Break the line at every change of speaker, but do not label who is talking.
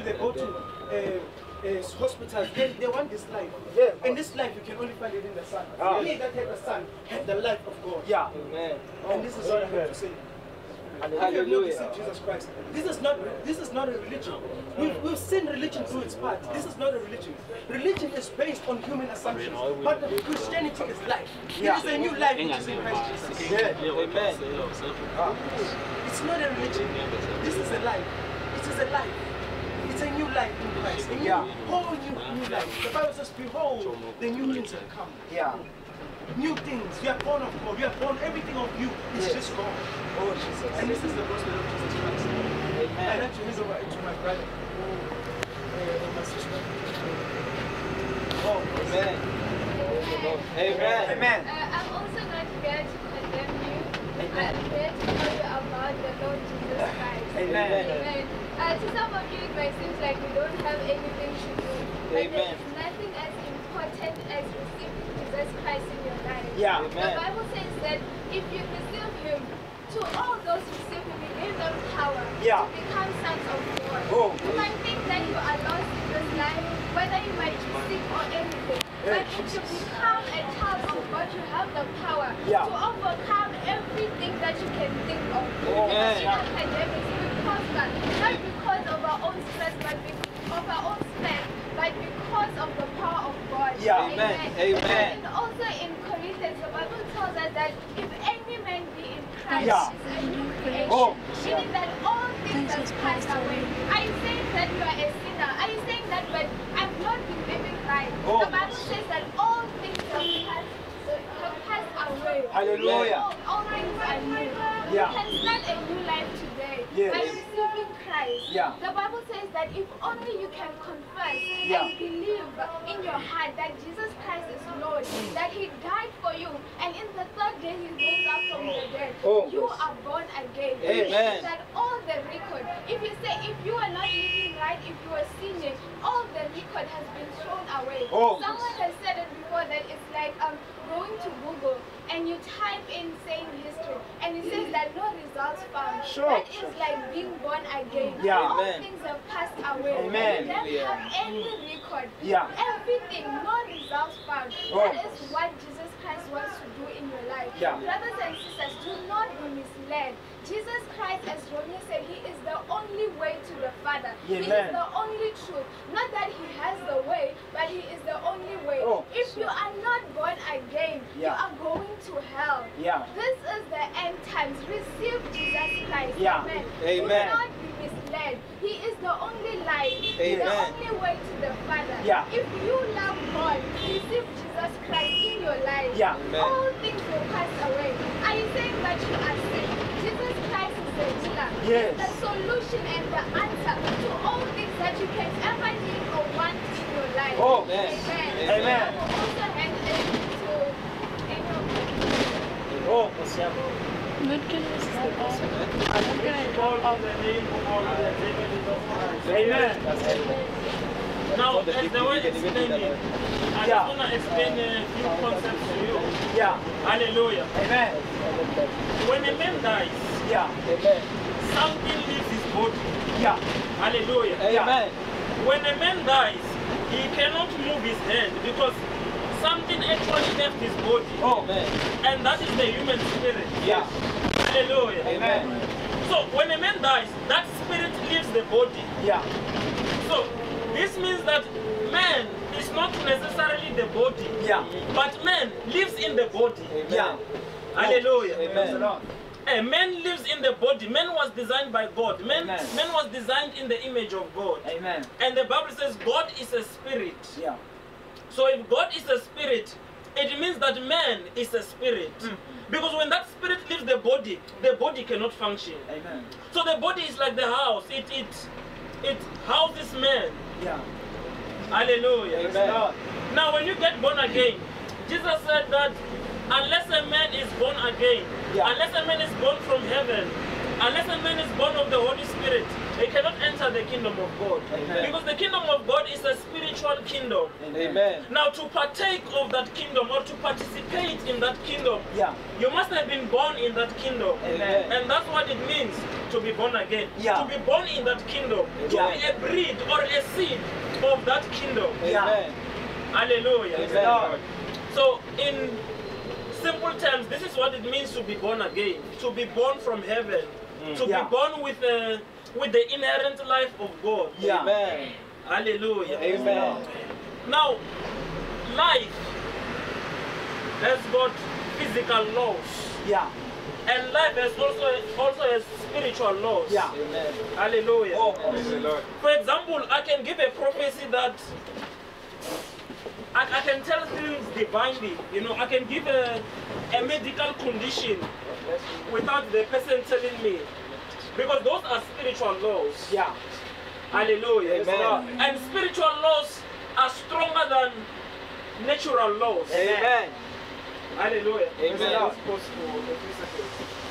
to hospitals, they want this life.
Yeah.
And this life you can only find it in the Son. He that had the Son had the life of God.
Yeah.
Amen.
And this is what I have to say. If you have not received Jesus Christ, this is not a religion. We've seen religion through its part. This is not a religion. Religion is based on human assumptions, but Christianity is life. It is a new life which is in Christ Jesus.
Yeah.
Amen.
It's not a religion. This is a life. It is a life. It's a new life in Christ. A whole new life. The Bible says, behold, the new things have come.
Yeah.
New things. You are born of God. You are born, everything of you is just God.
Oh, Jesus.
And this is the gospel of Jesus Christ.
Amen.
I'd like to hand over to my brother and my sister.
Oh, amen. Amen.
Amen.
I'm also not here to condemn you. I'm here to tell you about the Lord Jesus Christ.
Amen.
Amen. To some of you, it might seem like we don't have anything to do. But
Amen.
there's nothing as important as receiving Jesus Christ in your life.
Yeah.
The Bible says that if you receive Him, to all those who receive Him, He gave them power to become sons of God.
Oh.
You might think that you are lost in this life, whether you might be sick or anything. But if you become a child of God, you have the power to overcome everything that you can think of. Because in academics, we prosper, not because of our own stress, but of our own strength, but because of the power of God.
Yeah.
Amen. Amen.
And also in Corinthians, the Bible tells us that if any man be in Christ, is a new creation. Meaning that all things have passed away. Are you saying that you are a sinner? Are you saying that but I've not been living right? The Bible says that all things have passed away.
Hallelujah.
All things are new. You can start a new life today by receiving Christ. The Bible says that if only you can confess and believe in your heart that Jesus Christ is Lord, that He died for you, and in the third day He rose up from the dead, you are born again.
Amen.
That all the record, if you say, if you are not living right, if you are sinning, all the record has been thrown away. Someone has said it before that it's like going to Google and you type in saying history and it says that no results found. That is like being born again. All things have passed away. You don't have any record. Everything, no results found. That is what Jesus Christ wants to do in your life. Brothers and sisters, do not be misled. Jesus Christ, as Ronnie said, He is the only way to the Father. He is the only truth. Not that He has the way, but He is the only way. If you are not born again, you are going to hell. This is the end times. Receive Jesus Christ. Amen.
Amen.
Do not be misled. He is the only life. He is the only way to the Father. If you love God, receive Jesus Christ in your life. All things will pass away. Are you saying that you are sick? Jesus Christ is the healer. The solution and the answer to all things that you can ever need or want in your life. Amen.
Amen.
I will also hand it to
Now, as the word explaining, I just want to explain a few concepts to you. Hallelujah.
Amen.
When a man dies, something leaves his body. Hallelujah.
Amen.
When a man dies, he cannot move his hand because something actually left his body. And that is the human spirit. Hallelujah.
Amen.
So when a man dies, that spirit leaves the body. So this means that man is not necessarily the body, but man lives in the body. Hallelujah.
Amen.
A man lives in the body. Man was designed by God. Man was designed in the image of God. And the Bible says God is a spirit. So if God is a spirit, it means that man is a spirit. Because when that spirit leaves the body cannot function. So the body is like the house. It houses man. Hallelujah.
Amen.
Now when you get born again, Jesus said that unless a man is born again, unless a man is born from heaven, unless a man is born of the Holy Spirit, they cannot enter the kingdom of God. Because the kingdom of God is a spiritual kingdom. Now to partake of that kingdom or to participate in that kingdom, you must have been born in that kingdom. And that's what it means. to be born again.
Yeah.
To be born in that kingdom.
Yeah.
To be a breed or a seed of that kingdom.
Amen.
Hallelujah.
Amen.
So in simple terms, this is what it means to be born again. To be born from heaven. To be born with the inherent life of God.
Yeah. Amen.
Hallelujah.
Amen.
Now, life has got physical laws.
Yeah.
And life has also has spiritual laws.
Yeah. Amen.
Hallelujah.
Oh, praise the Lord.
For example, I can give a prophecy that I can tell things divinely. You know, I can give a medical condition without the person telling me. Because those are spiritual laws.
Yeah.
Hallelujah.
Amen.
And spiritual laws are stronger than natural laws.
Amen.
Hallelujah.
Amen.
Let's pause for a few seconds.